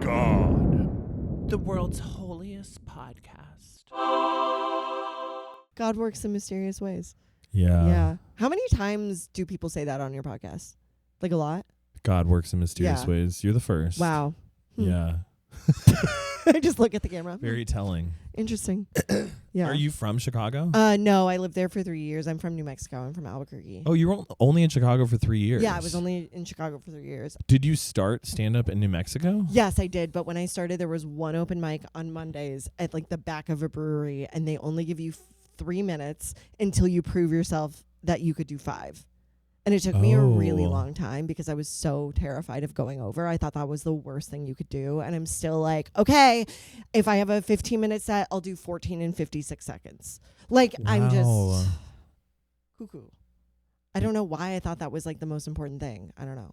God. The world's holiest podcast. God works in mysterious ways. Yeah. Yeah. How many times do people say that on your podcast? Like a lot? God works in mysterious ways. You're the first. Wow. Yeah. I just look at the camera. Very telling. Interesting. Yeah. Are you from Chicago? No, I lived there for 3 years. I'm from New Mexico. I'm from Albuquerque. Oh, you were only in Chicago for 3 years. Yeah, I was only in Chicago for 3 years. Did you start stand-up in New Mexico? Yes, I did. But when I started, there was one open mic on Mondays at like the back of a brewery, and they only give you 3 minutes until you prove yourself that you could do 5. And it took me a really long time because I was so terrified of going over. I thought that was the worst thing you could do. And I'm still like, okay, if I have a 15-minute set, I'll do 14 and 56 seconds. Like, wow. I'm just cuckoo. I don't know why I thought that was like the most important thing. I don't know.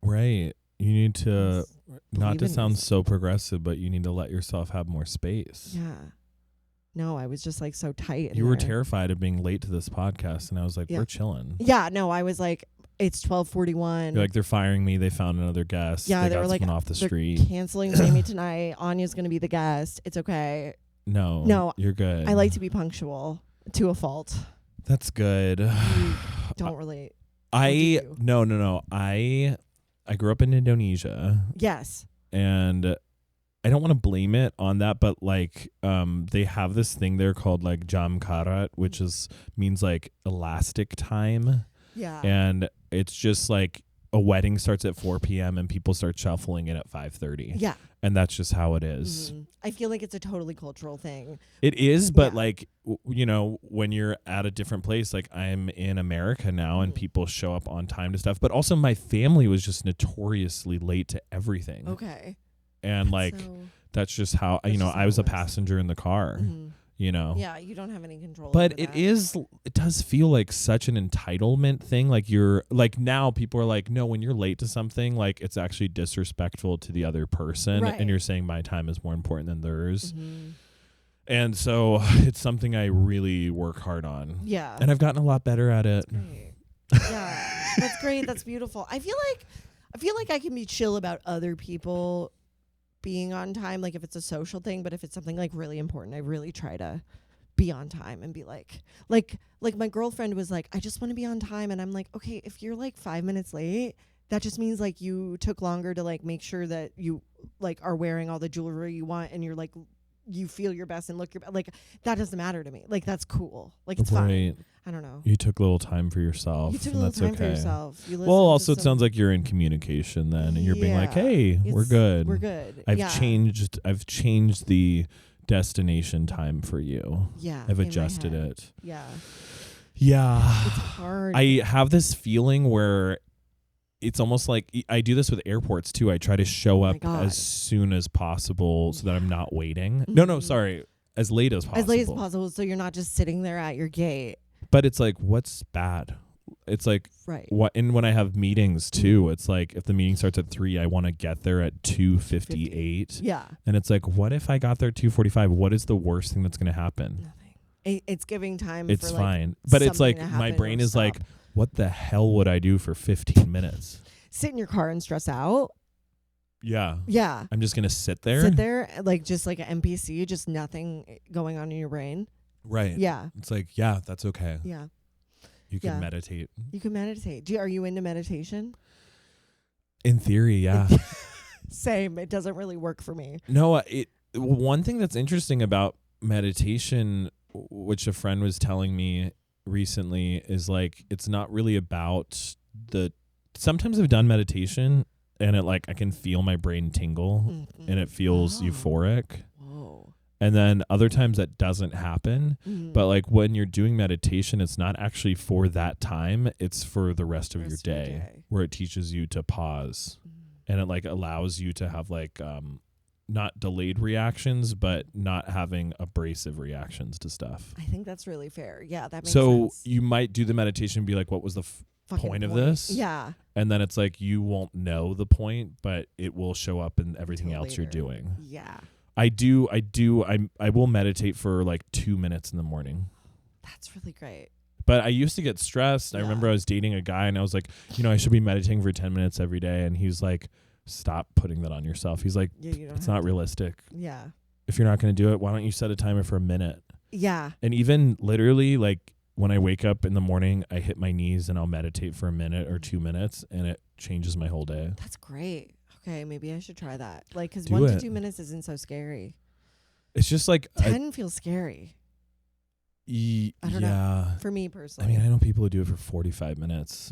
Right. You need to, not to sound so progressive, but you need to let yourself have more space. Yeah. No, I was just like so tight. You were terrified of being late to this podcast, and I was like, we're chilling. Yeah, no, I was like, it's 12:41. You're like, they're firing me. They found another guest. Yeah, they were got like, someone off the street. Canceling Jamie tonight. Anya's going to be the guest. It's okay. No, you're good. I like to be punctual to a fault. That's good. You don't relate. No. I grew up in Indonesia. Yes. And I don't want to blame it on that, but like they have this thing there called like jam karat, which means like elastic time. Yeah. And it's just like a wedding starts at 4 p.m. and people start shuffling in at 5:30. Yeah. And that's just how it is. Mm-hmm. I feel like it's a totally cultural thing. It is, but like, when you're at a different place, like I'm in America now and people show up on time to stuff. But also my family was just notoriously late to everything. Okay. And that's just how, I was a passenger in the car, Yeah, you don't have any control. But it does feel like such an entitlement thing. Like you're like, now people are like, no, when you're late to something, like it's actually disrespectful to the other person. Right. And you're saying my time is more important than theirs. Mm-hmm. And so it's something I really work hard on. Yeah. And I've gotten a lot better at it. That's great. Yeah, that's great. That's beautiful. I feel like I can be chill about other people being on time, like if it's a social thing, but if it's something like really important, I really try to be on time and be like my girlfriend was like, I just want to be on time, and I'm like, okay, if you're like 5 minutes late, that just means like you took longer to like make sure that you like are wearing all the jewelry you want, and you're like, you feel your best and look your best. Like that doesn't matter to me. Like that's cool. Like it's fine. I don't know. You took a little time for yourself. You took a little time for yourself. Well, also it sounds like you're in communication then, and you're being like, "Hey, we're good. We're good." I've changed the destination time for you. Yeah, I've adjusted it. Yeah. Yeah. It's hard. I have this feeling where it's almost like I do this with airports too. I try to show up as soon as possible so that I'm not waiting. Mm-hmm. No, sorry. As late as possible. As late as possible, so you're not just sitting there at your gate. But it's like, what's bad? It's like, what? And when I have meetings too, it's like if the meeting starts at 3, I want to get there at 2:58. Yeah. And it's like, what if I got there at 2:45? What is the worst thing that's going to happen? Nothing. It's giving time. It's for fine, but it's like my brain is like, what the hell would I do for 15 minutes? Sit in your car and stress out. Yeah. Yeah. I'm just gonna sit there. Sit there like just like an NPC, just nothing going on in your brain. Right. Yeah. It's like, yeah, that's okay. Yeah. You can meditate. You can meditate. Are you into meditation? In theory, yeah. Same. It doesn't really work for me. No, one thing that's interesting about meditation, which a friend was telling me recently, is like it's not really about sometimes I've done meditation and it like I can feel my brain tingle and it feels euphoric. Whoa. And then other times that doesn't happen. But like when you're doing meditation, it's not actually for that time. It's for the rest of your day, where it teaches you to pause and it like allows you to have like not delayed reactions, but not having abrasive reactions to stuff. I think that's really fair. Yeah, that makes sense. So you might do the meditation and be like, what was the point of this? Yeah. And then it's like you won't know the point, but it will show up in everything else you're doing. Yeah. I will meditate for like 2 minutes in the morning. That's really great. But I used to get stressed. Yeah. I remember I was dating a guy and I was like, I should be meditating for 10 minutes every day. And he was like, stop putting that on yourself. He's like, Yeah, you don't it's have not to. realistic. Yeah. If you're not going to do it, why don't you set a timer for a minute? Yeah. And even literally, like, when I wake up in the morning, I hit my knees and I'll meditate for a minute or 2 minutes, and it changes my whole day. That's great. Okay, maybe I should try that. Like, because Do 1 to it. 2 minutes isn't so scary. It's just like 10 feels scary. I don't know. For me personally. I mean, I know people who do it for 45 minutes,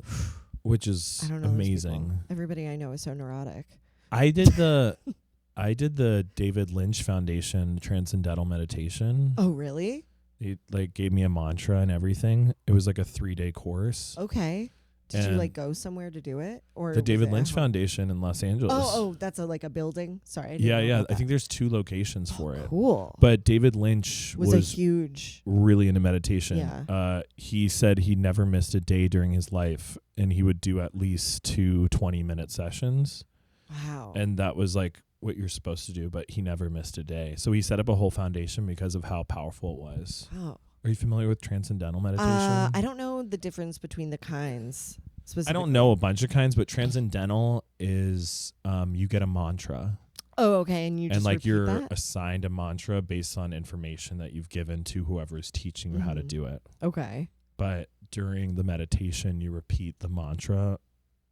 which is I don't know those amazing. people. Everybody I know is so neurotic. I did the David Lynch Foundation Transcendental Meditation. Oh, really? He like gave me a mantra and everything. It was like a 3-day course. Okay. Did you And like go somewhere to do it, or the was David it Lynch at home? Foundation in Los Angeles? Oh, that's like a building. Sorry. I didn't Yeah, know yeah. about I think that. there's 2 locations for it. Cool. But David Lynch was a huge. really into meditation. Yeah. He said he never missed a day during his life, and he would do at least 2 20-minute sessions. Wow. And that was like what you're supposed to do, but he never missed a day. So he set up a whole foundation because of how powerful it was. Wow. Are you familiar with transcendental meditation? I don't know the difference between the kinds. I don't know a bunch of kinds, but transcendental is you get a mantra. Oh, okay. And you just And like repeat you're that? assigned a mantra based on information that you've given to whoever's teaching you how to Mhm. do it. Okay. But during the meditation, you repeat the mantra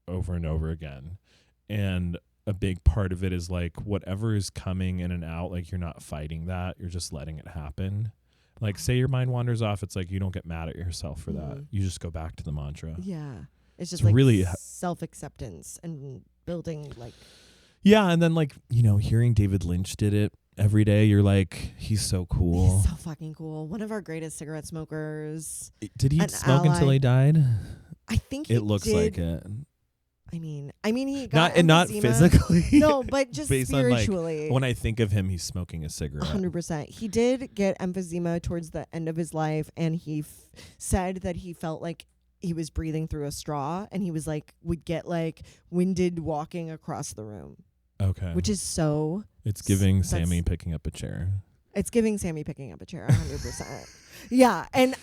over and over again. And a big part of it is like whatever is coming in and out, like you're not fighting that. You're just letting it happen. Like say your mind wanders off. It's like you don't get mad at yourself for that. Mhm. You just go back to the mantra. Yeah. It's just It's like really self-acceptance and building like. Yeah. And then like, hearing David Lynch did it every day, you're like, he's so cool. He's so fucking cool. One of our greatest cigarette smokers. Did he an smoke until ally. he died? I think he It looks did. like it. I mean, he got Not emphysema. physically. No, but just Based on, like, spiritually. when I think of him, he's smoking a cigarette. 100%. He did get emphysema towards the end of his life, and he said that he felt like he was breathing through a straw, and he was like would get like winded walking across the room, Okay. which is so. It's giving that's- Sammy picking up a chair. It's giving Sammy picking up a chair, 100%. Yeah, and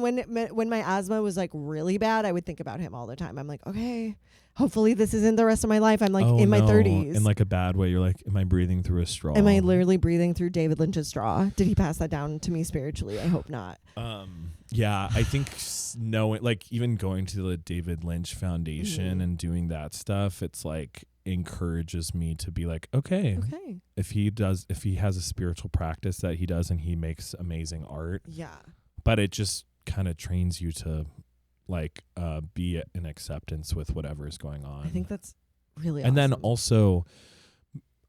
when my asthma was like really bad, I would think about him all the time. I'm like, okay, hopefully this isn't the rest of my life. I'm like in my 30s. In like a bad way. You're like, am I breathing through a straw? Am I literally breathing through David Lynch's straw? Did he pass that down to me spiritually? I hope not. Yeah, I think knowing, like, even going to the David Lynch Foundation Mhm. and doing that stuff, it's like encourages me to be like, okay, Okay. if he has a spiritual practice that he does and he makes amazing art, Yeah. but it just kind of trains you to like be in acceptance with whatever is going on. I think that's really And then awesome. also,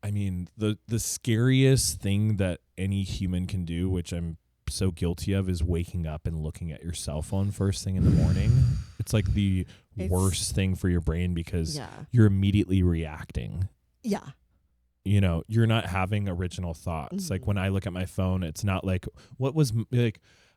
I mean, the scariest thing that any human can do, which I'm so guilty of, is waking up and looking at your cell phone first thing in the morning. It's like the worst thing for your brain because Yeah. you're immediately reacting. Yeah. You're not having original thoughts. Mhm. Like when I look at my phone, it's not like,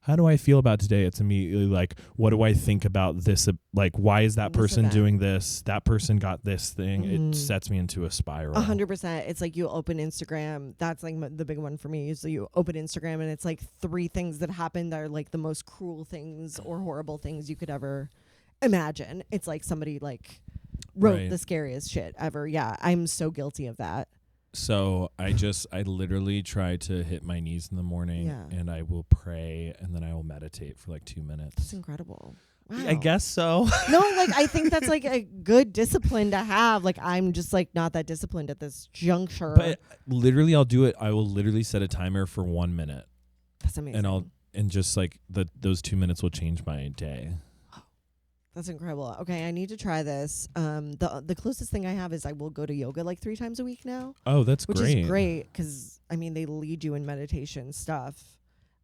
how do I feel about today? It's immediately like, what do I think about this? Like, why is that This person event. doing this? That person got this thing. Mhm. It sets me into a spiral. 100%. It's like you open Instagram. That's like the big one for me. So you open Instagram and it's like 3 things that happened that are like the most cruel things or horrible things you could ever imagine. It's like somebody like wrote Right. the scariest shit ever. Yeah. I'm so guilty of that. So I literally try to hit my knees in the morning Yeah. and I will pray and then I will meditate for like 2 minutes. That's incredible. Wow. I guess so. No, like I think that's like a good discipline to have. Like I'm just like not that disciplined at this juncture. But literally I'll do it. I will literally set a timer for 1 minute That's amazing. and just like those 2 minutes will change my day. That's incredible. Okay, I need to try this. The closest thing I have is I will go to yoga like 3 times a week now, Oh, that's which great. is great because I mean they lead you in meditation stuff,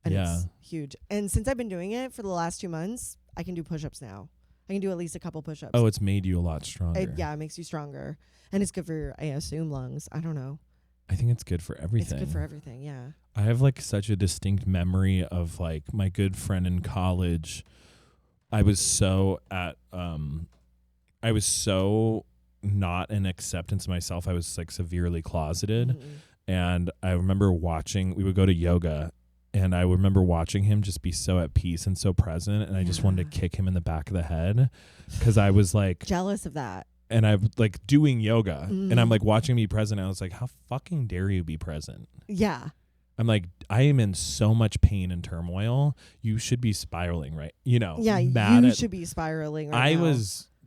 and Yeah. it's huge. And since I've been doing it for the last 2 months, I can do push-ups now. I can do at least a couple push-ups. Oh, it's made you a lot stronger. It makes you stronger, and it's good for your, I assume, lungs. I don't know. I think it's good for everything. It's good for everything. Yeah. I have like such a distinct memory of like my good friend in college. I was so not in acceptance of myself. I was like severely closeted. Mhm. And I remember we would go to yoga and I remember watching him just be so at peace and so present. And I just wanted to kick him in the back of the head because I was like, Jealous of that. and I'm like doing yoga and I'm like watching me present. I was like, how fucking dare you be present? Yeah. I'm like, I am in so much pain and turmoil. You should be spiraling, right? You know, Yeah, you should be spiraling right now.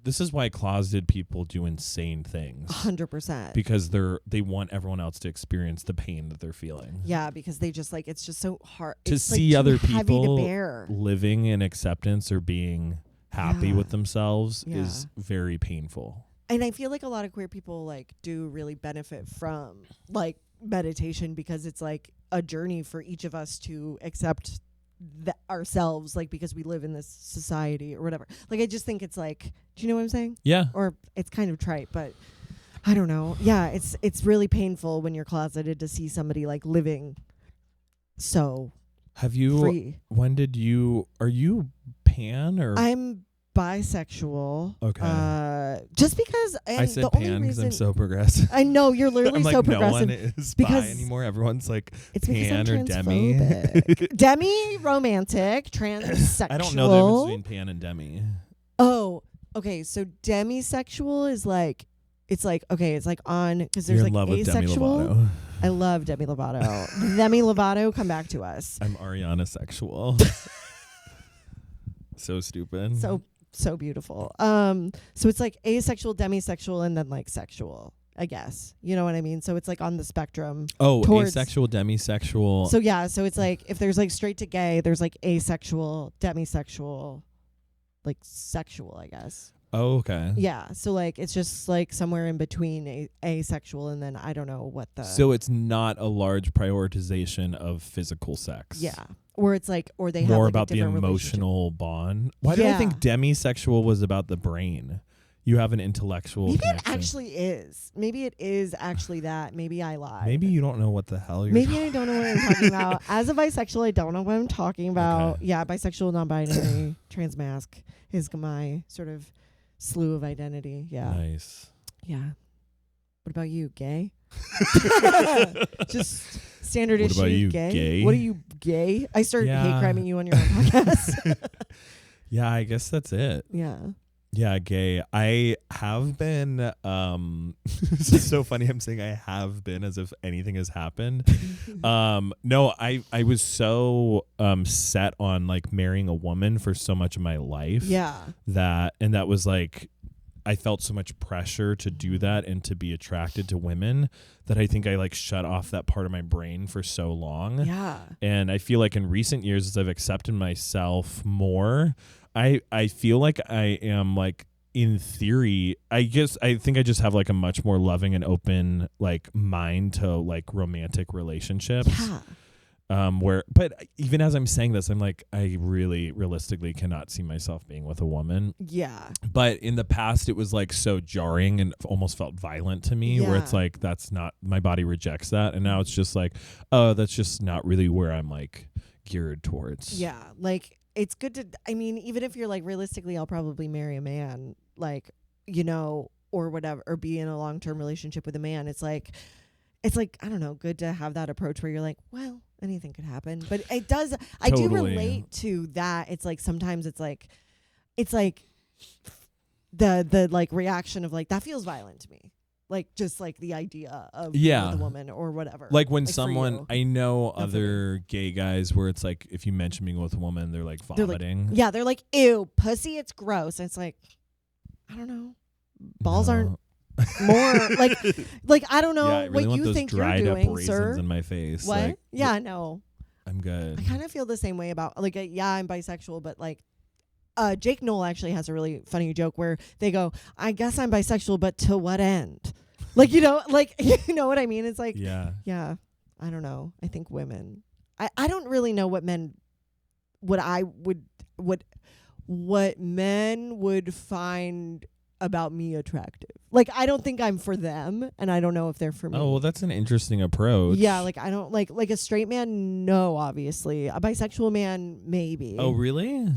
This is why closeted people do insane things. 100%. Because they want everyone else to experience the pain that they're feeling. Yeah, because they just like, it's just so hard to see other people to bear. living in acceptance or being happy with themselves is very painful. And I feel like a lot of queer people like do really benefit from like meditation, because it's like a journey for each of us to accept ourselves, like, because we live in this society or whatever. Like, I just think it's like, do you know what I'm saying? Yeah. Or it's kind of trite, but I don't know. Yeah, it's really painful when you're closeted to see somebody like living so free. Are you pan or? I'm bisexual. Okay. Just because I said pan because I'm so progressive. I know, you're literally like, so progressive. No one is bi anymore. Everyone's like it's pan or demi. Demi, romantic, transsexual. I don't know the difference between pan and demi. Oh, okay. So demisexual is like, it's like, okay, it's like on, because there's like asexual. Demi Lovato. I love Demi Lovato. Demi Lovato, come back to us. I'm Ariana sexual. So stupid. So beautiful. So it's like asexual, demisexual, and then like sexual, I guess. You know what I mean? So it's like on the spectrum. Oh, asexual, demisexual. So yeah, so it's like if there's like straight to gay, there's like asexual, demisexual, like sexual, I guess. Oh, okay. Yeah, so like it's just like somewhere in between asexual and then I don't know what the. So it's not a large prioritization of physical sex. Yeah. Or it's like, or they more have like about the emotional bond. Why did I think demisexual was about the brain? You have an intellectual Maybe connection. It actually is. Maybe it is actually that. Maybe I lied. Maybe you don't know what the hell you're Maybe I don't know what I'm talking about. As a bisexual, I don't know what I'm talking about. Okay. Yeah, bisexual, non-binary, transmasc is my sort of slew of identity. Yeah. Nice. Yeah. What about you? Gay? Just standard issue. What about you? Gay? What are you, gay? I started hate criming you on your own podcast. Yeah, I guess that's it. Yeah. Yeah, gay. I have been this is so funny I'm saying I have been as if anything has happened. No, I was so set on like marrying a woman for so much of my life. Yeah. That was like I felt so much pressure to do that and to be attracted to women that I think I like shut off that part of my brain for so long. Yeah. And I feel like in recent years, as I've accepted myself more, I feel like I am like, in theory, I think I just have like a much more loving and open like mind to like romantic relationships. Yeah. But even as I'm saying this, I'm like, I really realistically cannot see myself being with a woman. Yeah. But in the past, it was like so jarring and almost felt violent to me, where it's like, that's not, my body rejects that. And now it's just like, oh, that's just not really where I'm like geared towards. Yeah. Like, it's good to, I mean, even if you're like, realistically, I'll probably marry a man, like, you know, or whatever, or be in a long-term relationship with a man. It's like, I don't know, good to have that approach where you're like, well, anything could happen. But it does, I do relate to that. It's like, sometimes it's like the like reaction of like, that feels violent to me. Like, just like the idea of the woman or whatever. Like when someone, I know other gay guys where it's like, if you mention being with a woman, they're like vomiting. They're like, ew, pussy, it's gross. And it's like, I don't know. Balls aren't more like I don't know I really what want you those think dried you're up doing, raisins sir. in my face. What? Like, yeah, no. I'm good. I kind of feel the same way about like I'm bisexual, but like Jake Knoll actually has a really funny joke where they go, I guess I'm bisexual, but to what end? Like, you know, like, you know what I mean? It's like, yeah, I don't know. I think women, I don't really know what men, what men would find about me attractive. Like, I don't think I'm for them, and I don't know if they're for me. Oh, well, that's an interesting approach. Yeah, like, I don't like a straight man, no, obviously. A bisexual man, maybe. Oh, really?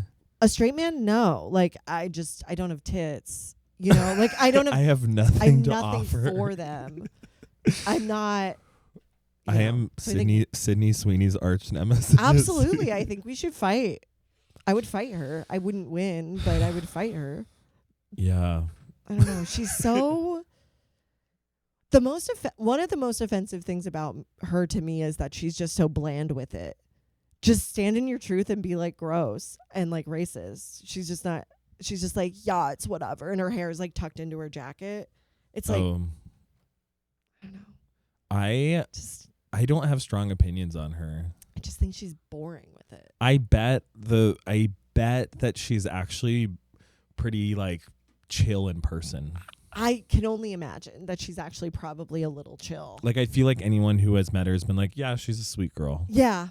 A straight man, no. Like, I don't have tits. You know, like, I don't have. I have nothing to offer for them. I'm not. I am Sydney Sweeney's arch nemesis. Absolutely, I think we should fight. I would fight her. I wouldn't win, but I would fight her. Yeah. I don't know. She's so one of the most offensive things about her to me is that she's just so bland with it. Just stand in your truth and be like gross and like racist. She's just not. She's just like, yeah, it's whatever, and her hair is like tucked into her jacket. It's like, I don't know. I don't have strong opinions on her. I just think she's boring with it. I bet that she's actually pretty like chill in person. I can only imagine that she's actually probably a little chill. Like, I feel like anyone who has met her has been like, yeah, she's a sweet girl. Yeah.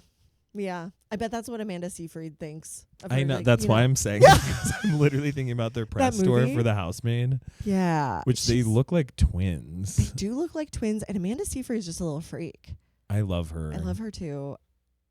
Yeah. I bet that's what Amanda Seyfried thinks. I know. Like, that's why I'm saying it, because I'm literally thinking about their press tour for The Housemaid. Yeah. Which they look like twins. They do look like twins. And Amanda Seyfried is just a little freak. I love her. I love her too.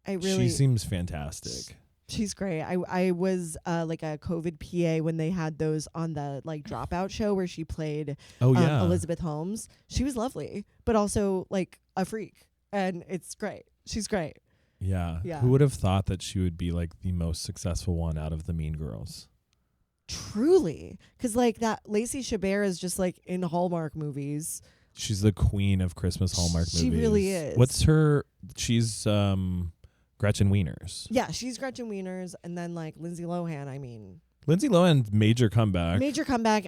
She seems fantastic. She's great. I was like a COVID PA when they had those on the like Dropout show where she played Elizabeth Holmes. She was lovely, but also like a freak. And it's great. She's great. Yeah. Who would have thought that she would be like the most successful one out of the Mean Girls? Truly. Because like that Lacey Chabert is just like in Hallmark movies. She's the queen of Christmas Hallmark movies. She really is. What's her... She's Gretchen Wieners. Yeah, she's Gretchen Wieners. And then like Lindsay Lohan, I mean... Lindsay Lohan, major comeback.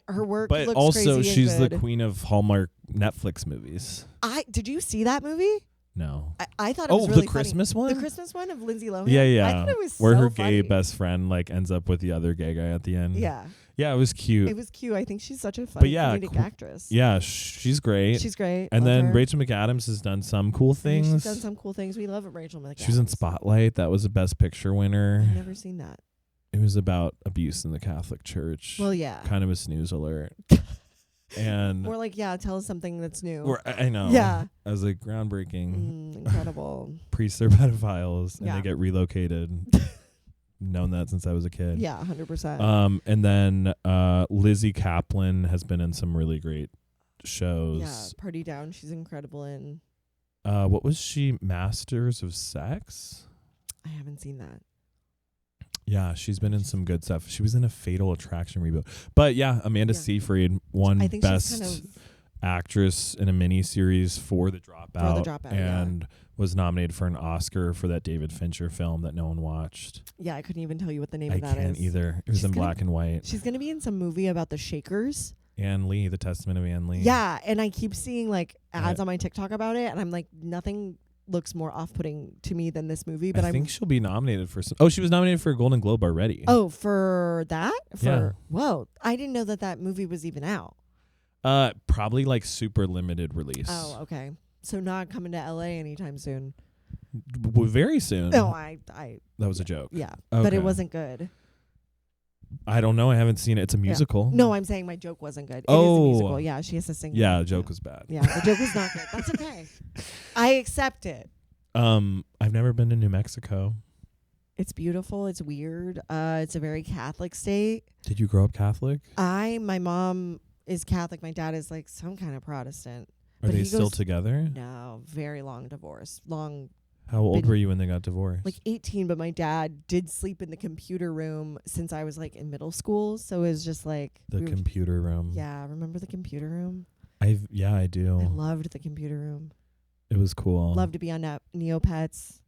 Her work but looks also crazy she's and good. the queen of Hallmark Netflix movies. Did you see that movie? No. I thought it was really the Christmas one? The Christmas one of Lindsay Lohan? Yeah. I thought it was where so her funny. gay best friend like ends up with the other gay guy at the end. Yeah. Yeah, it was cute. It was cute. I think she's such a funny comedic actress. Yeah, she's great. She's great. And then her. Rachel McAdams has done some cool things. She's done some cool things. We love Rachel McAdams. She was in Spotlight. That was a Best Picture winner. I've never seen that. It was about abuse in the Catholic Church. Well, yeah. Kind of a snooze alert. And more like, tell us something that's new. I know. Yeah. I was like, groundbreaking. Incredible. Priests are pedophiles and they get relocated. Known that since I was a kid. Yeah, 100%. And then Lizzie Kaplan has been in some really great shows. Yeah, Party Down. She's incredible in. What was she? Masters of Sex? I haven't seen that. Yeah, she's been in some good stuff. She was in a Fatal Attraction reboot. But yeah, Amanda Seyfried won Best Actress in a miniseries for The Dropout. And was nominated for an Oscar for that David Fincher film that no one watched. Yeah, I couldn't even tell you what the name of that is. I can't either. It was in black and white. She's going to be in some movie about the Shakers. Ann Lee, The Testament of Ann Lee. Yeah, and I keep seeing like ads on my TikTok about it, and I'm like, nothing looks more off-putting to me than this movie. But I think she'll be nominated for some. Oh, she was nominated for a Golden Globe already. Oh, for that? Yeah. Whoa, I didn't know that movie was even out. Probably like super limited release. Oh, okay. So not coming to LA anytime soon. Very soon. No, that was a joke. Yeah, okay. But it wasn't good. I don't know. I haven't seen it. It's a musical. No, I'm saying my joke wasn't good. It is a musical. Yeah, she has to sing. Yeah, the joke was bad. Yeah, the joke was not good. That's okay. I accept it. I've never been to New Mexico. It's beautiful. It's weird. It's a very Catholic state. Did you grow up Catholic? My mom is Catholic. My dad is like some kind of Protestant. Are they still together? No, very long divorce. How old were you when they got divorced? Like 18, but my dad did sleep in the computer room since I was like in middle school. So it was just like the computer room. Yeah, remember the computer room? I do. I loved the computer room. It was cool. Loved to be on Neopets,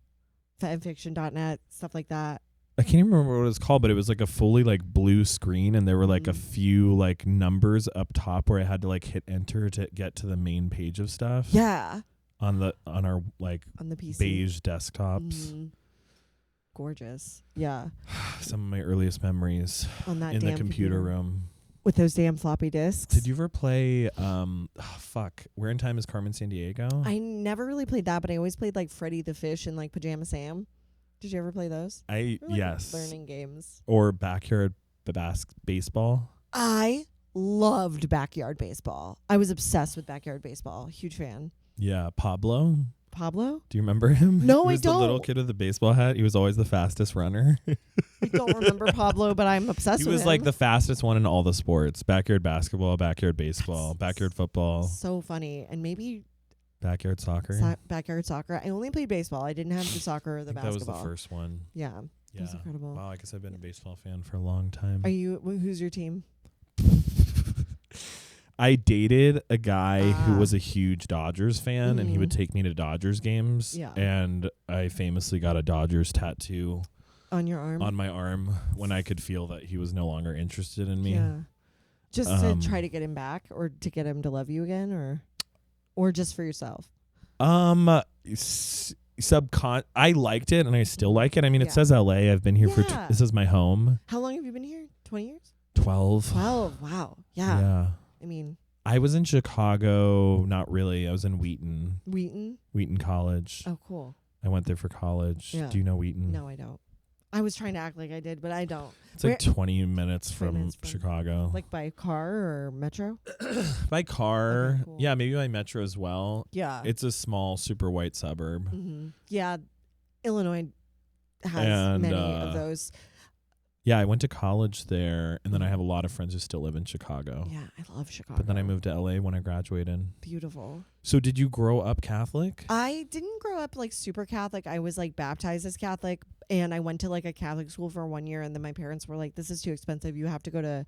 fanfiction.net, stuff like that. I can't even remember what it was called, but it was like a fully like blue screen, and there were like a few like numbers up top where I had to like hit enter to get to the main page of stuff. Yeah. On our like on the PC. Beige desktops. Mm-hmm. Gorgeous. Yeah. Some of my earliest memories on that in the computer room. With those damn floppy disks. Did you ever play Where in Time is Carmen Sandiego? I never really played that, but I always played like Freddy the Fish and like Pajama Sam. Did you ever play those? Yes. Learning games. Or Backyard Baseball. I loved Backyard Baseball. I was obsessed with Backyard Baseball. Huge fan. Yeah, Pablo. Pablo? Do you remember him? No, I don't. The little kid with the baseball hat. He was always the fastest runner. I don't remember Pablo, but I'm obsessed with him. He was like the fastest one in all the sports. Backyard basketball, backyard baseball, backyard football. So funny. And maybe backyard soccer. Backyard soccer. I only played baseball. I didn't have the soccer or the basketball. That was the first one. Yeah. It was incredible. Wow, I guess I've been a baseball fan for a long time. Who's your team? I dated a guy who was a huge Dodgers fan, and he would take me to Dodgers games. Yeah. And I famously got a Dodgers tattoo on your arm. on my arm when I could feel that he was no longer interested in me. Yeah. Just to try to get him back, or to get him to love you again, or just for yourself. I liked it, and I still like it. I mean, it says LA. I've been here for this is my home. How long have you been here? 20 years? 12. 12. Wow. Yeah. I mean, I was in Chicago. Not really. I was in Wheaton. Wheaton College. Oh, cool. I went there for college. Yeah. Do you know Wheaton? No, I don't. I was trying to act like I did, but I don't. It's like 20 minutes from Chicago. Like by car or metro? By car. Okay, cool. Yeah, maybe by metro as well. Yeah. It's a small, super white suburb. Mm-hmm. Yeah. Illinois has many of those. Yeah, I went to college there, and then I have a lot of friends who still live in Chicago. Yeah, I love Chicago. But then I moved to LA when I graduated. Beautiful. So did you grow up Catholic? I didn't grow up like super Catholic. I was like baptized as Catholic, and I went to like a Catholic school for 1 year, and then my parents were like, this is too expensive. You have to go to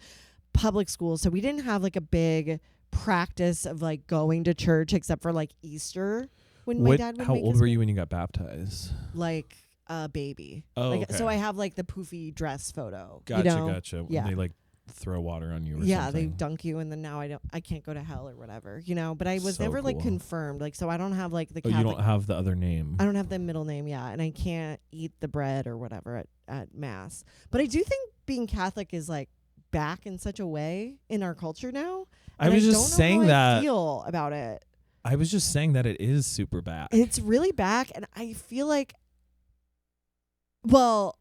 public school. So we didn't have like a big practice of like going to church except for like Easter when my dad would How make old us were go. you when you got baptized? Like a baby. Oh, like, okay. So I have like the poofy dress photo. Gotcha. Yeah. When they like throw water on you or yeah, something. they dunk you, and then now I can't go to hell or whatever, But I was So never like cool. confirmed, like, so I don't have like the Oh, Catholic. you don't have the other name. I don't have the middle name, and I can't eat the bread or whatever at mass. But I do think being Catholic is like back in such a way in our culture now. I was just saying that. I feel about it. I was just saying that it is super back. It's really back, and I feel like, well,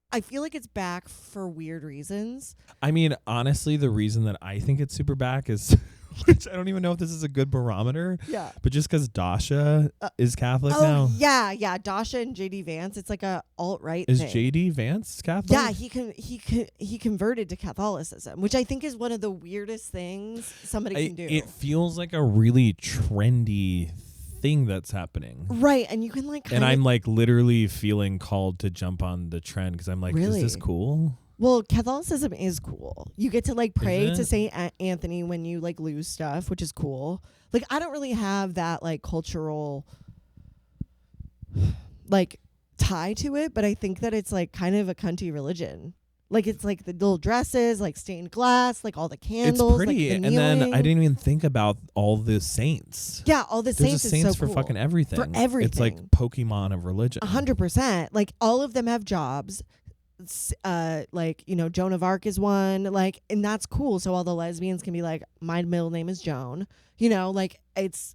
I feel like it's back for weird reasons. I mean, honestly, the reason that I think it's super back is, which I don't even know if this is a good barometer. Yeah. But just because Dasha is Catholic now. Yeah. Dasha and JD Vance. It's like a alt-right thing. Is JD Vance Catholic? Yeah, he converted to Catholicism, which I think is one of the weirdest things somebody can do. It feels like a really trendy thing that's happening. Right, and you can like and I'm like literally feeling called to jump on the trend because I'm like, really? Is this cool? Well, Catholicism is cool. You get to like pray to Saint Anthony when you like lose stuff, which is cool. Like I don't really have that like cultural like tie to it, but I think that it's like kind of a cunty religion. Like it's like the little dresses, like stained glass, like all the candles. It's pretty, like, the and then kneeling. I didn't even think about all the saints. Yeah, all the There's saints. a saints is so for cool. fucking everything. For everything. It's like Pokemon of religion. 100%. Like all of them have jobs. Like Joan of Arc is one. Like, and that's cool. So all the lesbians can be like, my middle name is Joan. Like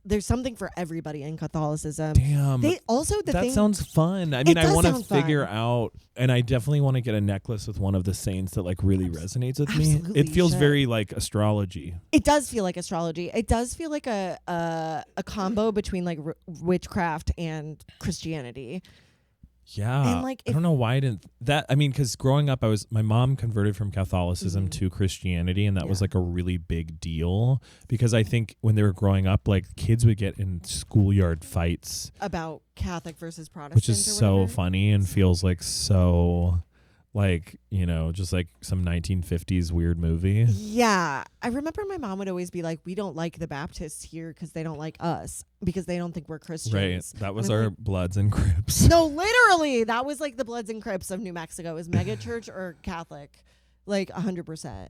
there's something for everybody in Catholicism. Damn. They also that sounds fun. I mean, I want to figure fun. out, and I definitely want to get a necklace with one of the saints that like really resonates with me. Absolutely, It feels you should. very like astrology. It does feel like astrology. It does feel like a combo between like witchcraft and Christianity. Yeah, And like I don't know why I didn't that. I mean, because growing up, my mom converted from Catholicism to Christianity, and that was like a really big deal because I think when they were growing up, like kids would get in schoolyard fights about Catholic versus Protestant, which is so funny and feels like so. Like, just like some 1950s weird movie. Yeah. I remember my mom would always be like, we don't like the Baptists here because they don't like us because they don't think we're Christians. Right. That was our Bloods and Crips. No, literally. That was like the Bloods and Crips of New Mexico is mega church or Catholic. Like 100%.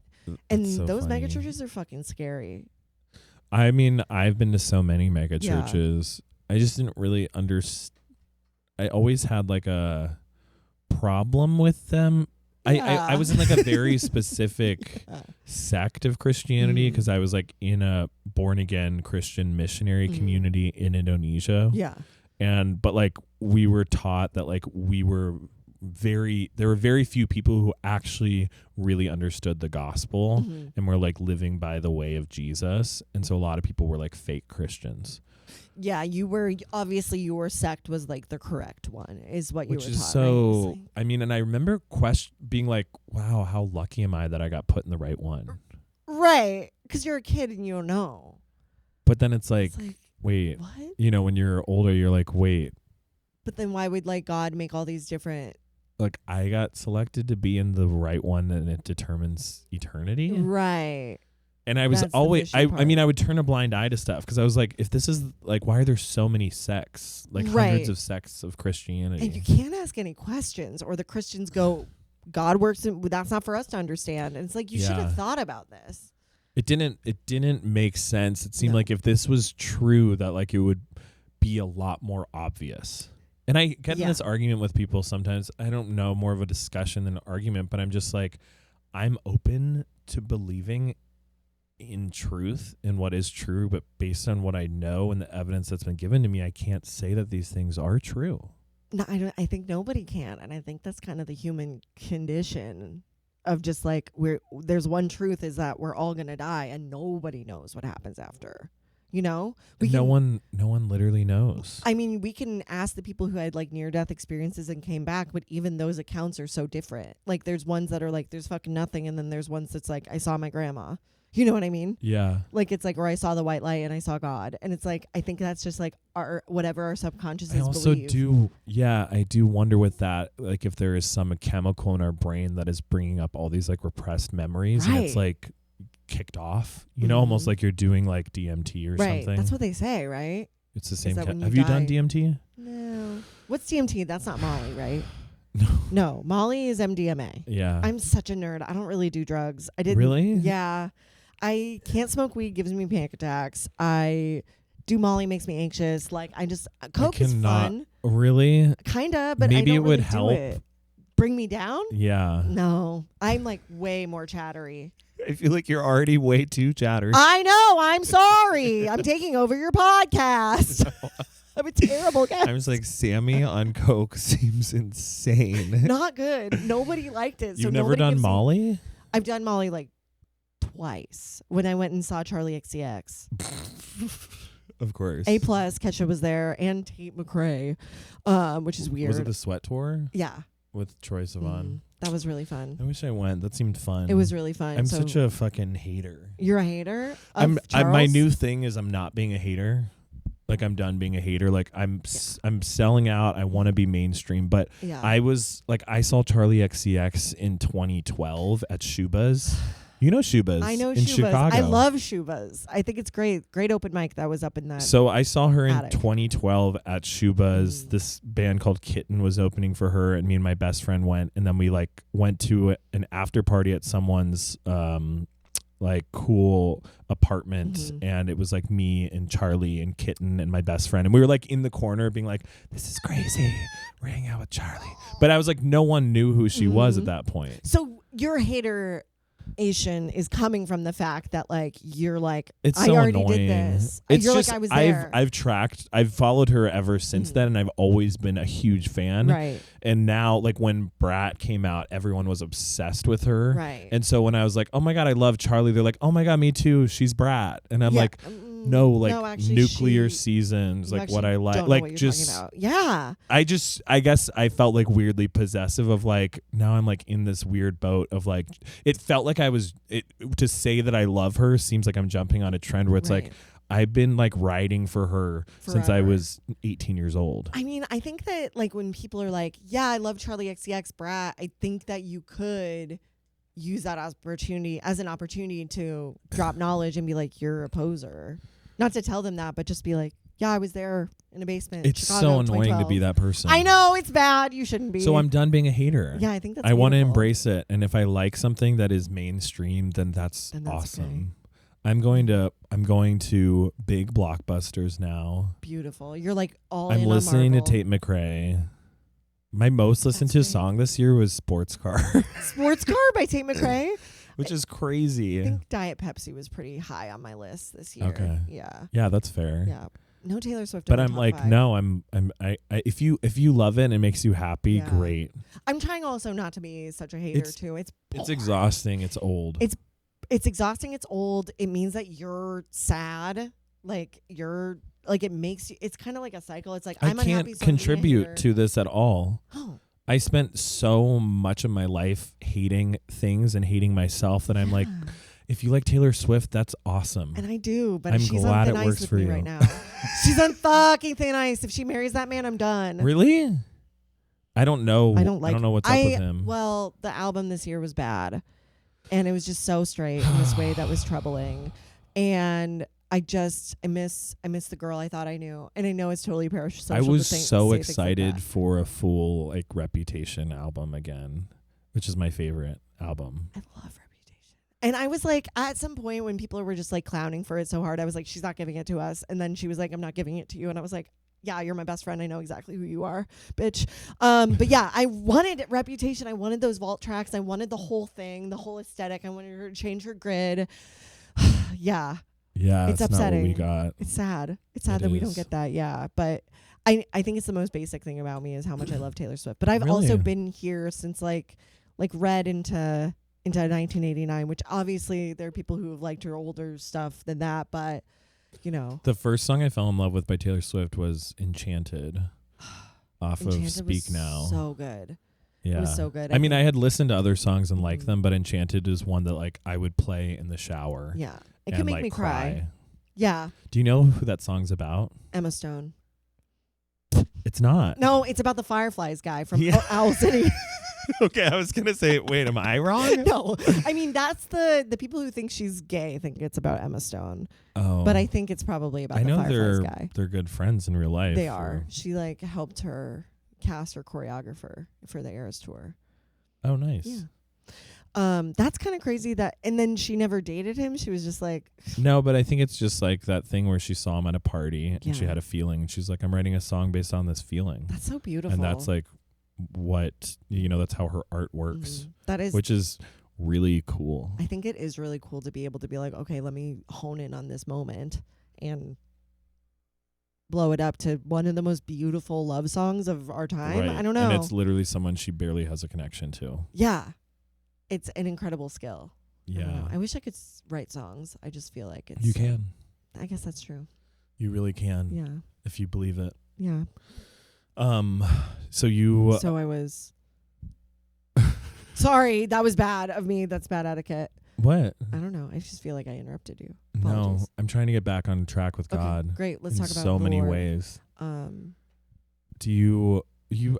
And so those funny. mega churches are fucking scary. I mean, I've been to so many mega churches. I just didn't really understand. I always had like a problem with them. I was in like a very specific sect of Christianity because I was like in a born again Christian missionary community in Indonesia. Yeah. But like we were taught that like there were very few people who actually really understood the gospel and were like living by the way of Jesus. And so a lot of people were like fake Christians. Yeah, obviously your sect was like the correct one is what you were taught. Which is so, I mean, and I remember being like, wow, how lucky am I that I got put in the right one? Right, because you're a kid and you don't know. But then it's like wait, what? When you're older, you're like, wait. But then why would like God make all these different... Like I got selected to be in the right one and it determines eternity? Right. And I was That's the always, I fishing mean, part. I would turn a blind eye to stuff because I was like, if this is like, why are there so many sects, like Right. hundreds of sects of Christianity? And you can't ask any questions, or the Christians go, God works in, that's not for us to understand. And it's like, you should Yeah. have thought about this. It didn't make sense. It seemed No. like if this was true, that like it would be a lot more obvious. And I get in Yeah. this argument with people sometimes. I don't know, more of a discussion than an argument, but I'm just like, I'm open to believing in truth and what is true, but based on what I know and the evidence that's been given to me, I can't say that these things are true. No, I think nobody can. And I think that's kind of the human condition of just like, there's one truth, is that we're all going to die and nobody knows what happens after. You know, No one literally knows. I mean, we can ask the people who had like near death experiences and came back, but even those accounts are so different. Like there's ones that are like, there's fucking nothing. And then there's ones that's like, I saw my grandma. You know what I mean? Yeah. Like it's like, or I saw the white light and I saw God. And it's like, I think that's just like whatever our subconscious I also I do wonder with that, like if there is some chemical in our brain that is bringing up all these like repressed memories, and it's Right. like kicked off, you know, almost like you're doing like DMT or Right. something. That's what they say, right? It's the same. that when you Have you done die- DMT? No. What's DMT? That's not Molly, right? No. No, Molly is MDMA. Yeah. I'm such a nerd. I don't really do drugs. I didn't. Really? Yeah. I can't smoke weed, gives me panic attacks. I do Molly, makes me anxious. Like I just Coke is fun. Really? Kinda, but Maybe I it don't would really help. do it. Bring me down? Yeah. No. I'm like way more chattery. I feel like you're already way too chattery. I know. I'm sorry. I'm taking over your podcast. I'm a terrible guest. I was like, Sammy on Coke seems insane. Not good. Nobody liked it. So You've never nobody done gives me- Molly? I've done Molly like twice when I went and saw Charlie XCX. Of course. A+, Ketchup was there, and Tate McRae, which is weird. Was it the Sweat Tour Yeah. with Troye Sivan? That was really fun. I wish I went. That seemed fun. It was really fun. I'm So such a fucking hater. You're a hater? My Charles? new thing is I'm not being a hater. Like I'm done being a hater. Like I'm selling out. I want to be mainstream. But Yeah. I saw Charlie XCX in 2012 at Shuba's. You know Shuba's. I know in Shubas. Chicago. I love Shubas. I think it's great. Great open mic that was up in that. So I saw her in attic. 2012 at Shuba's. This band called Kitten was opening for her, and me and my best friend went, and then we like went to an after party at someone's like cool apartment, and it was like me and Charlie and Kitten and my best friend, and we were like in the corner being like, this is crazy, we're hanging out with Charlie. But I was like, no one knew who she was at that point. So your hater Asian is coming from the fact that like you're like, It's I so already annoying. did this. It's You're just, like, I was there. I've followed her ever since then, and I've always been a huge fan. Right. And now, like when Brat came out, everyone was obsessed with her. Right. And so when I was like, oh my God, I love Charlie, they're like, oh my God, me too. She's Brat. And I'm Yeah. like, no, actually, nuclear she- seasons, you like what actually I like. don't know Like what you're just, talking about. Yeah. I guess I felt like weirdly possessive of like, now I'm like in this weird boat of like, it felt like to say that I love her seems like I'm jumping on a trend where it's Right. like, I've been like writing for her since I Forever. was 18 years old. I mean, I think that like when people are like, yeah, I love Charlie XCX Brat, I think that you could use that as an opportunity to drop knowledge and be like, you're a poser. Not to tell them that, but just be like, yeah, I was there in a basement. It's Chicago, so annoying to 2012. be that person. I know, it's bad. You shouldn't be. So I'm done being a hater. Yeah, I think that's I want to beautiful. embrace it, and if I like something that is mainstream, then that's awesome. okay. I'm going to big blockbusters now. Beautiful. You're like all I'm in listening on to Marvel. Tate McRae. My most listened to That's great. song this year was Sports Car, Sports Car by Tate McRae. which is I crazy. think Diet Pepsi was pretty high on my list this year. Okay. Yeah. Yeah, that's fair. Yeah. No Taylor Swift. But in my I'm top like, 5. no, if you love it and it makes you happy, Yeah. great. I'm trying also not to be such a hater It's- too. It's Exhausting. It's old. It's exhausting. It's old. It means that you're sad. Like you're like it makes you. It's kind of like a cycle. It's like I I'm unhappy. can't So I'm being a contribute hater. to this at all. Oh, I spent so much of my life hating things and hating myself that I'm like, yeah. if you like Taylor Swift, that's awesome. And I do, but I'm she's glad on thin it ice works with for me you. right now. She's on fucking thin ice. If she marries that man, I'm done. Really? I don't know. I don't know what's up with him. Well, the album this year was bad. And it was just so straight in this way that was troubling. And I miss the girl I thought I knew. And I know it's totally parasocial. I was so excited for a full like Reputation album again, which is my favorite album. I love Reputation. And I was like, at some point when people were just like clowning for it so hard, I was like, she's not giving it to us. And then she was like, I'm not giving it to you. And I was like, yeah, you're my best friend. I know exactly who you are, bitch. But yeah, I wanted Reputation. I wanted those vault tracks. I wanted the whole thing, the whole aesthetic. I wanted her to change her grid. Yeah. Yeah, it's not upsetting. what we got. It's sad. It's sad that we don't get that. Yeah. But I think it's the most basic thing about me is how much I love Taylor Swift. But I've also been here since like read into 1989, which obviously there are people who have liked her older stuff than that, but you know. The first song I fell in love with by Taylor Swift was Enchanted off Enchanted of Speak was Now. So good. Yeah. It was so good. I mean, I had listened to other songs and liked them, but Enchanted is one that like I would play in the shower. Yeah. It could make like, me cry. Yeah. Do you know who that song's about? Emma Stone. It's not. No, it's about the Fireflies guy from Owl City. Okay, I was gonna say, wait, am I wrong? No, I mean that's the people who think she's gay think it's about Emma Stone. Oh, but I think it's probably about the Fireflies guy. They're good friends in real life. They are. She like helped her cast her choreographer for the Eras tour. Oh, nice. Yeah. That's kind of crazy that, and then she never dated him. She was just like, no, but I think it's just like that thing where she saw him at a party and she had a feeling. And she's like, I'm writing a song based on this feeling. That's so beautiful. And that's like what, that's how her art works. That is, which is really cool. I think it is really cool to be able to be like, okay, let me hone in on this moment and blow it up to one of the most beautiful love songs of our time. Right. I don't know. And it's literally someone she barely has a connection to. Yeah. It's an incredible skill. Yeah. I wish I could write songs. I just feel like it's... You can. I guess that's true. You really can. Yeah. If you believe it. Yeah. So you... So I was... Sorry, that was bad of me. That's bad etiquette. What? I don't know. I just feel like I interrupted you. No, Apologies. I'm trying to get back on track with God. Great. Let's in talk about so many Lord. ways. Do you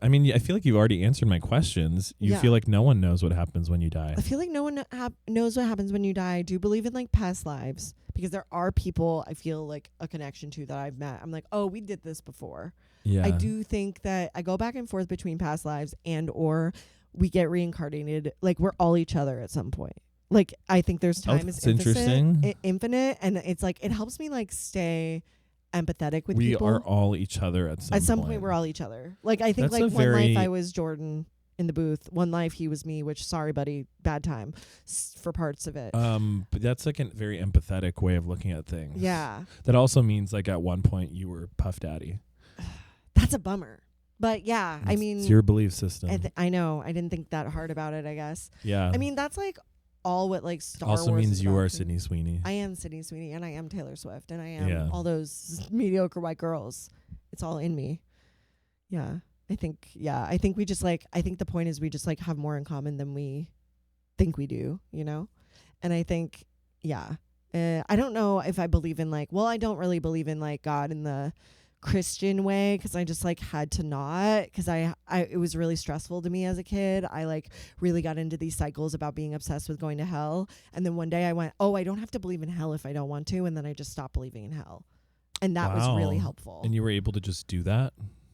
I mean, I feel like you've already answered my questions. You feel like no one knows what happens when you die. I feel like no one knows what happens when you die. I do believe in like past lives because there are people I feel like a connection to that I've met. I'm like, oh, we did this before. Yeah. I do think that I go back and forth between past lives and or we get reincarnated. Like we're all each other at some point. Like I think there's time is infinite, and it's like it helps me like stay empathetic with people. We are all each other at some point. At some point, we're all each other. Like I think That's like one life I was Jordan in the booth. One life he was me. Which sorry, buddy, bad time for parts of it. But that's like a very empathetic way of looking at things. Yeah. That also means like at one point you were Puff Daddy. That's a bummer. But yeah, I mean, it's your belief system. I know. I didn't think that hard about it. I guess. Yeah. I mean, that's like all what like Star Wars also means is you about are too. Sydney Sweeney. I am Sydney Sweeney, and I am Taylor Swift, and I am all those mediocre white girls. It's all in me. Yeah, I think we just like. I think the point is we just like have more in common than we think we do. You know, and I think I don't know if I believe in like. Well, I don't really believe in like God in the Christian way because I just like had to not because I it was really stressful to me as a kid. I like really got into these cycles about being obsessed with going to hell, and then one day I went, oh, I don't have to believe in hell if I don't want to, and then I just stopped believing in hell, and that was really helpful. And you were able to just do that?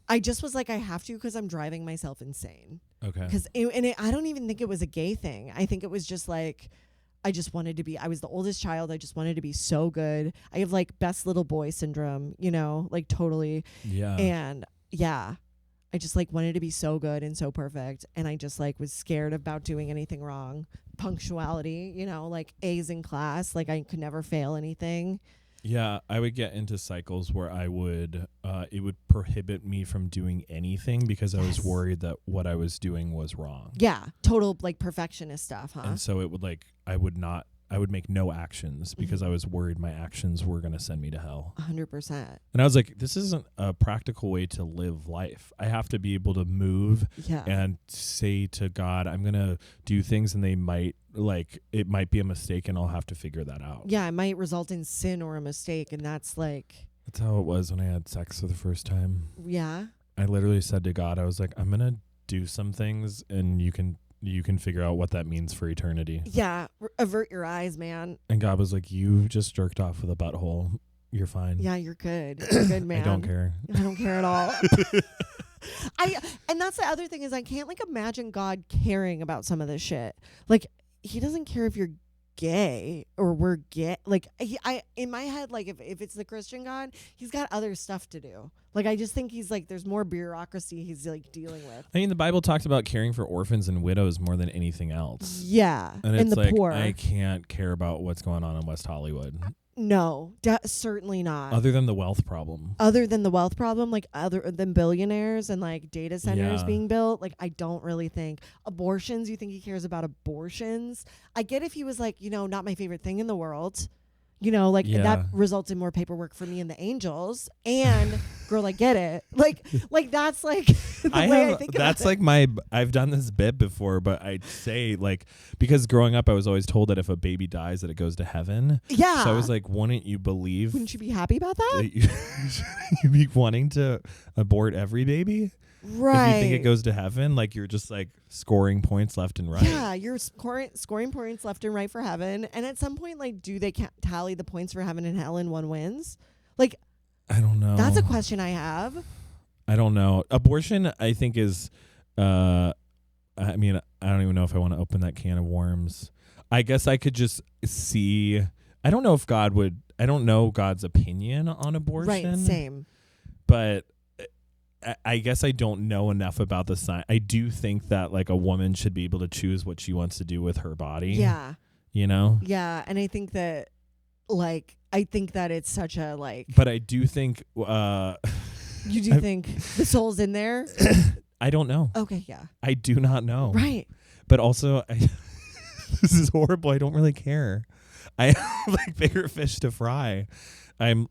I just was like, I have to because I'm driving myself insane. Okay. Because I don't even think it was a gay thing. I think it was just like I just wanted to be, I was the oldest child. I just wanted to be so good. I have like best little boy syndrome, you know, like totally. Yeah. And I just like wanted to be so good and so perfect. And I just like was scared about doing anything wrong. Punctuality, you know, like A's in class, like I could never fail anything. Yeah, I would get into cycles where I would, it would prohibit me from doing anything because I was worried that what I was doing was wrong. Yeah, total like perfectionist stuff, huh? And so it would like, I would make no actions because I was worried my actions were going to send me to hell. 100%. And I was like, this isn't a practical way to live life. I have to be able to move and say to God, I'm going to do things and it might be a mistake and I'll have to figure that out. Yeah, it might result in sin or a mistake. And that's like. That's how it was when I had sex for the first time. Yeah. I literally said to God, I was like, I'm going to do some things and you can you can figure out what that means for eternity. Yeah, avert your eyes, man. And God was like, you just jerked off with a butthole. You're fine. Yeah, you're good. You're good, man. I don't care. I don't care at all. And that's the other thing is I can't like imagine God caring about some of this shit. Like he doesn't care if you're gay or we're gay. Like in my head, like if it's the Christian God, he's got other stuff to do. Like I just think he's like there's more bureaucracy he's like dealing with. I mean, the Bible talks about caring for orphans and widows more than anything else. Yeah, And it's it's the like poor. I can't care about what's going on in West Hollywood. No, certainly not. Other than the wealth problem. Other than the wealth problem, like other than billionaires and like data centers Yeah. being built, like I don't really think abortions. You think he cares about abortions? I get if he was like, not my favorite thing in the world, like Yeah. that results in more paperwork for me and the angels. And girl, I get it. Like that's like the way I think about that's it. like I've done this bit before, but I'd say like because growing up I was always told that if a baby dies that it goes to heaven. Yeah. So I was like, wouldn't you believe Wouldn't you be happy about that? that you'd be wanting to abort every baby? Right. If you think it goes to heaven, like you're just like scoring points left and right. Yeah, you're scoring points left and right for heaven. And at some point, like, do they tally the points for heaven and hell and one wins? Like, I don't know. that's a question I have. I don't know. Abortion, I think, is. I mean, I don't even know if I want to open that can of worms. I guess I could just see. I don't know if God would. I don't know God's opinion on abortion. Right, same. But I guess I don't know enough about the science. I do think that like a woman should be able to choose what she wants to do with her body. Yeah. Yeah, and I think that, it's such a like. But I do think. You do think the soul's in there? I don't know. Okay, yeah. I do not know. Right. But also, this is horrible. I don't really care. I have like bigger fish to fry. I'm.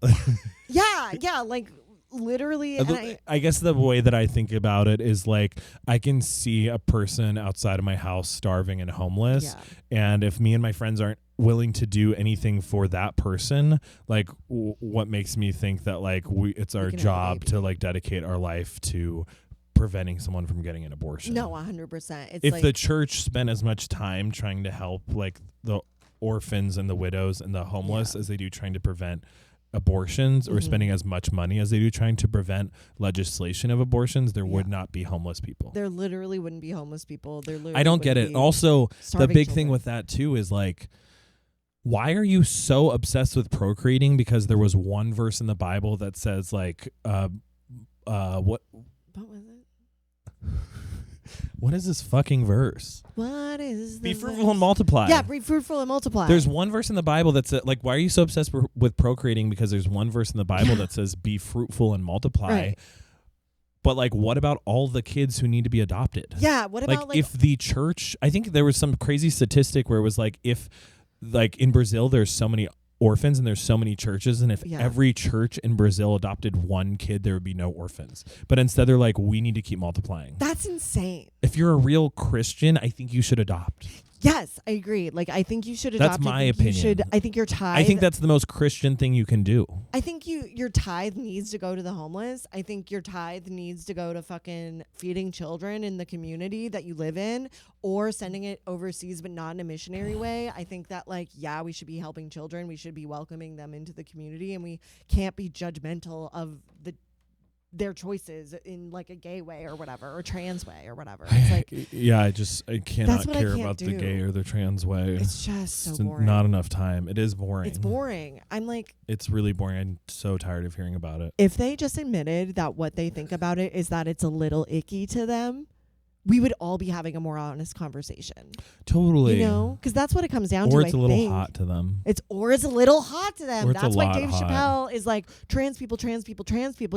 Yeah, like literally. And I guess the way that I think about it is like I can see a person outside of my house starving and homeless, and if me and my friends aren't willing to do anything for that person, like what makes me think that like it's our job to like dedicate our life to preventing someone from getting an abortion. No, 100%. If the church spent as much time trying to help like the orphans and the widows and the homeless as they do trying to prevent abortions, or spending as much money as they do trying to prevent legislation of abortions, there would not be homeless people. There literally wouldn't be homeless people. I don't get it. Also, the big thing with that too is like, why are you so obsessed with procreating? Because there was one verse in the Bible that says like, what was it? What is this fucking verse? What is Be fruitful and multiply. Yeah, be fruitful and multiply. There's one verse in the Bible that says, like, why are you so obsessed with procreating? Because there's one verse in the Bible that says, be fruitful and multiply. Right. But, like, what about all the kids who need to be adopted? Yeah, what about, if the church, I think there was some crazy statistic where it was, like, if, like, in Brazil, there's so many orphans and there's so many churches, and if every church in Brazil adopted one kid, there would be no orphans. But instead they're like, we need to keep multiplying. That's insane. If you're a real Christian, I think you should adopt. Yes, I agree. Like, I think you should adopt. That's my opinion. I think your tithe. I think that's the most Christian thing you can do. I think your tithe needs to go to the homeless. I think your tithe needs to go to fucking feeding children in the community that you live in, or sending it overseas, but not in a missionary way. I think that, like, we should be helping children. We should be welcoming them into the community, and we can't be judgmental of their choices in like a gay way or whatever, or trans way or whatever. It's like, I cannot care about the gay or the trans way. It's just so boring. Not enough time. It is boring. It's boring. I'm like, it's really boring. I'm so tired of hearing about it. If they just admitted that what they think about it is that it's a little icky to them, we would all be having a more honest conversation. Totally. Because that's what it comes down to. Or it's a little hot to them. It's a little hot to them. That's why Dave hot. Chappelle is like, trans people.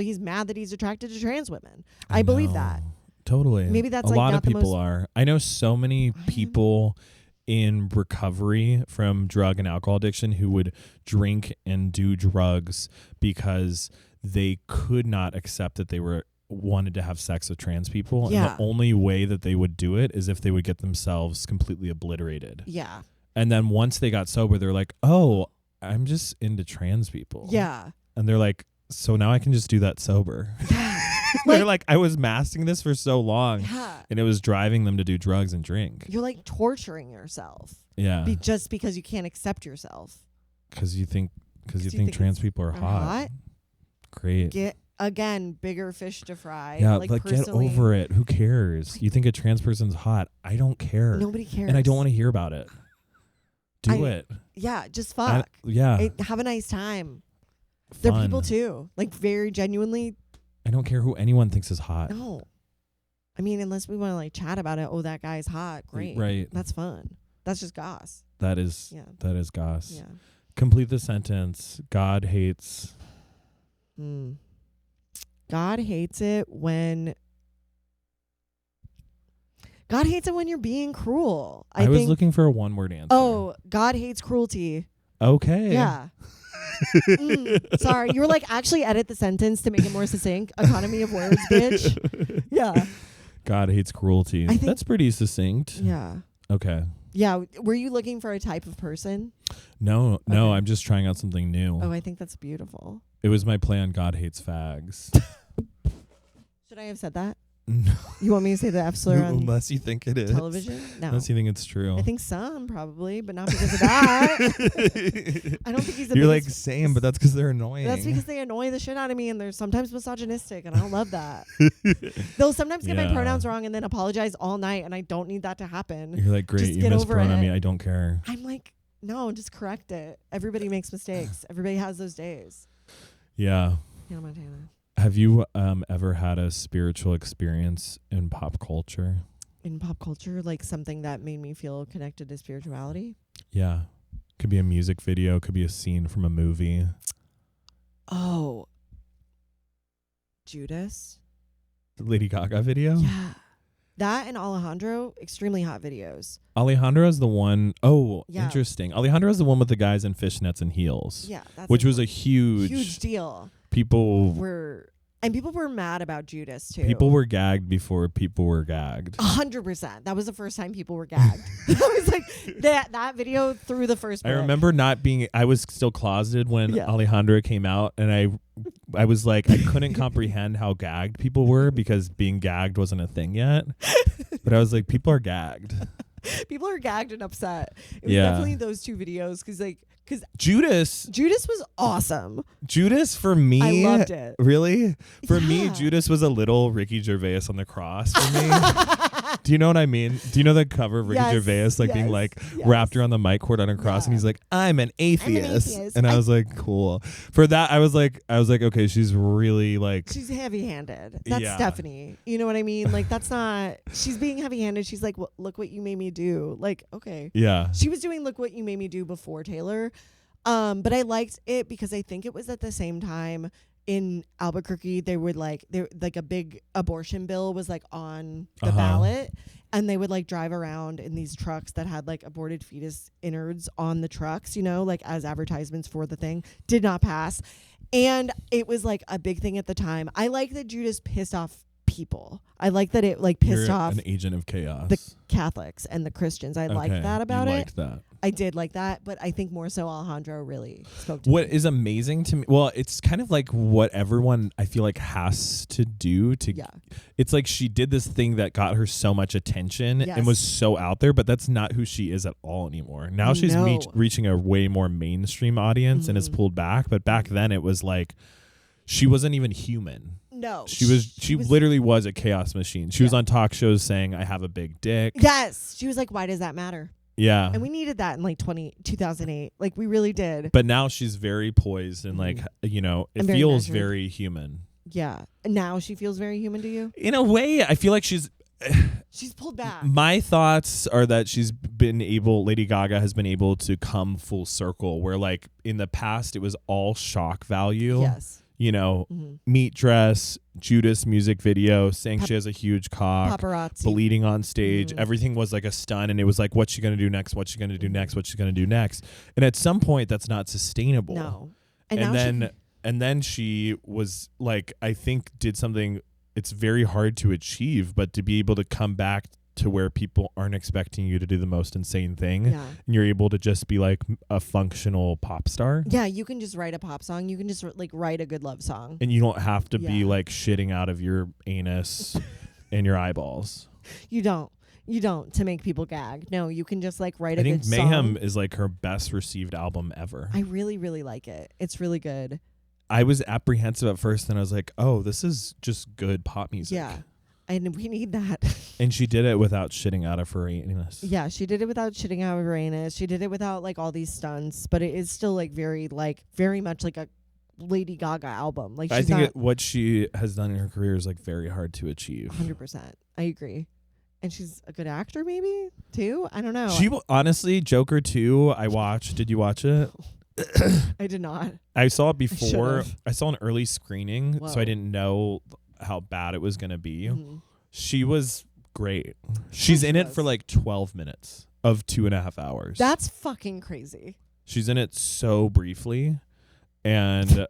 He's mad that he's attracted to trans women. I believe that. Totally. Maybe that's a like lot not of people are. I know so many people in recovery from drug and alcohol addiction who would drink and do drugs because they could not accept that they wanted to have sex with trans people. And the only way that they would do it is if they would get themselves completely obliterated. Yeah. And then once they got sober, they're like, oh, I'm just into trans people. Yeah. And they're like, so now I can just do that sober. They're like, I was masking this for so long, Yeah. and it was driving them to do drugs and drink. You're like torturing yourself. Yeah. Just because you can't accept yourself. Because you think trans people are hot. hot. Great. Get again bigger fish to fry. Yeah, like get over it. Who cares? You think a trans person's hot? I don't care. Nobody cares. And I don't want to hear about it. Do it. Yeah, just fuck. Have a nice time. Fun. They're people too. Like very genuinely. I don't care who anyone thinks is hot. No. I mean, unless we want to like chat about it. Oh, that guy's hot. Great. Right. That's fun. That's just goss. That is goss. Yeah. Complete the sentence. God hates. God hates it when you're being cruel. I was looking for a one-word answer. Oh, God hates cruelty. Okay. Yeah. Sorry, you were like, actually edit the sentence to make it more succinct. Economy of words, bitch. Yeah. God hates cruelty. That's pretty succinct. Yeah. Okay. Yeah. Were you looking for a type of person? No, Okay. I'm just trying out something new. Oh, I think that's beautiful. It was my play on God hates fags. Should I have said that? No. You want me to say the F slur on Unless you think it is. television? No. Unless you think it's true. I think some probably, but not because of that. I don't think he's. You're like same, but that's because they're annoying. That's because they annoy the shit out of me, and they're sometimes misogynistic, and I don't love that. They'll sometimes get my pronouns wrong and then apologize all night, and I don't need that to happen. You're like, great, you mispronoun me. I don't care. I'm like, no, just correct it. Everybody makes mistakes. Everybody has those days. Yeah. Hannah Montana. Have you ever had a spiritual experience in pop culture? In pop culture, like something that made me feel connected to spirituality? Yeah. Could be a music video, could be a scene from a movie. Oh. Judas? The Lady Gaga video? Yeah. That and Alejandro, extremely hot videos. Alejandro's the one. Oh, yeah. Interesting. Alejandro's the one with the guys in fishnets and heels. Yeah. Which was a huge deal. People were mad about Judas too. People were gagged before people were gagged. 100%. That was the first time people were gagged. I was like that video through the first book. I remember I was still closeted when Alejandro came out, and I was like, I couldn't comprehend how gagged people were because being gagged wasn't a thing yet. But I was like, people are gagged. People are gagged and upset. It was definitely those two videos because Judas was awesome. Judas for me, I loved it. Really? For me, Judas was a little Ricky Gervais on the cross for me. Do you know what I mean? Do you know the cover of Ricky Gervais being like wrapped around the mic cord on a cross, and he's like, I'm an atheist. And I was like, cool. For that, I was like, okay, she's really like, she's heavy-handed. That's Stefani. You know what I mean? Like, that's not. She's being heavy-handed. She's like, well, look what you made me do. Like, okay. Yeah. She was doing look what you made me do before Taylor. But I liked it because I think it was at the same time in Albuquerque they like a big abortion bill was like on the ballot, and they would like drive around in these trucks that had like aborted fetus innards on the trucks, you know, like as advertisements for the thing. Did not pass, and it was like a big thing at the time. I like that Judas pissed off people. I like that it like pissed off an agent of chaos, the Catholics and the Christians. I like that about it. Liked that. I did like that, but I think more so Alejandro really spoke to What me. is amazing to me, well, it's kind of like what everyone I feel like has to do to it's like she did this thing that got her so much attention and was so out there, but that's not who she is at all anymore. Now she's reaching a way more mainstream audience and has pulled back, but back then it was like she wasn't even human. No. She literally was a chaos machine. She was on talk shows saying, I have a big dick. Yes. She was like, why does that matter? Yeah. And we needed that in like 2008. Like we really did. But now she's very poised and like, you know, it feels very human. Yeah. Now she feels very human to you? In a way, I feel like she's pulled back. My thoughts are that Lady Gaga has been able to come full circle where like in the past it was all shock value. Yes. You know, meat dress, Judas music video, saying she has a huge cock, paparazzi, bleeding on stage. Everything was like a stunt, and it was like, what's she going to do next? What's she going to do next? What's she going to do next? And at some point, that's not sustainable. No. And then she was like, I think did something it's very hard to achieve, but to be able to come back to where people aren't expecting you to do the most insane thing. Yeah. And you're able to just be like a functional pop star. Yeah, you can just write a pop song. You can just like write a good love song. And you don't have to be Yeah. like shitting out of your anus and your eyeballs. You don't to make people gag. No, you can just like write a good I think Mayhem song. is like her best received album ever. I really, really like it. It's really good. I was apprehensive at first, and I was like, oh, this is just good pop music. Yeah. And we need that. And she did it without shitting out of her anus. Yeah, she did it without shitting out of her anus. She did it without like all these stunts, but it is still like very much like a Lady Gaga album. Like I she's think not what she has done in her career is like very hard to achieve. 100%. I agree. And she's a good actor maybe too. I don't know. Honestly, Joker 2, I watched. Did you watch it? I did not. I saw it before. should've. I saw an early screening, so Whoa. I didn't know how bad it was going to be. Mhm. She was great. She's she in it was. for like 12 minutes of 2.5 hours. That's fucking crazy. She's in it so briefly, and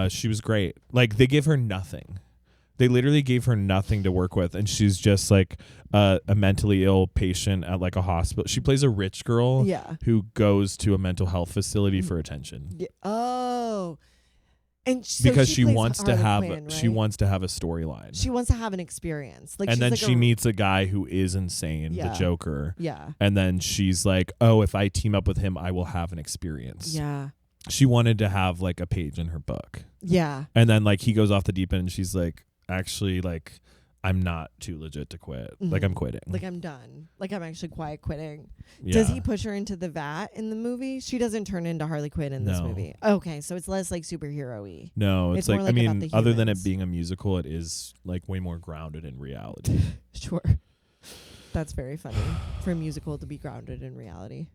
she was great. Like, they gave her nothing. They literally gave her nothing to work with, and she's just like a mentally ill patient at like a hospital. She plays a rich girl Yeah. who goes to a mental health facility for attention. Yeah. Oh. And so Because she plays wants to Harley have Quinn, she right? wants to have a storyline. She wants to have an experience. Like And she's then like she meets a guy who is insane, Yeah. the Joker. Yeah. And then she's like, "Oh, if I team up with him, I will have an experience." Yeah. She wanted to have like a page in her book. Yeah. And then like he goes off the deep end and she's like, "Actually, like I'm not too legit to quit. Like Mhm. I'm quitting." Like I'm done. Like I'm actually quiet quitting. Yeah. Does he push her into the vat in the movie? She doesn't turn into Harley Quinn in this No. movie. Okay, so it's less like superhero-y. No, It's it's like, more I like about mean, the other than it humans. being a musical, it is like way more grounded in reality. Sure. That's very funny for a musical to be grounded in reality.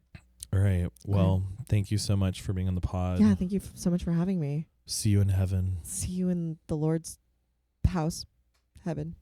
All right. Well, thank you so much for being on the pod. Yeah, thank you so much for having me. See you in heaven. See you in the Lord's house, heaven.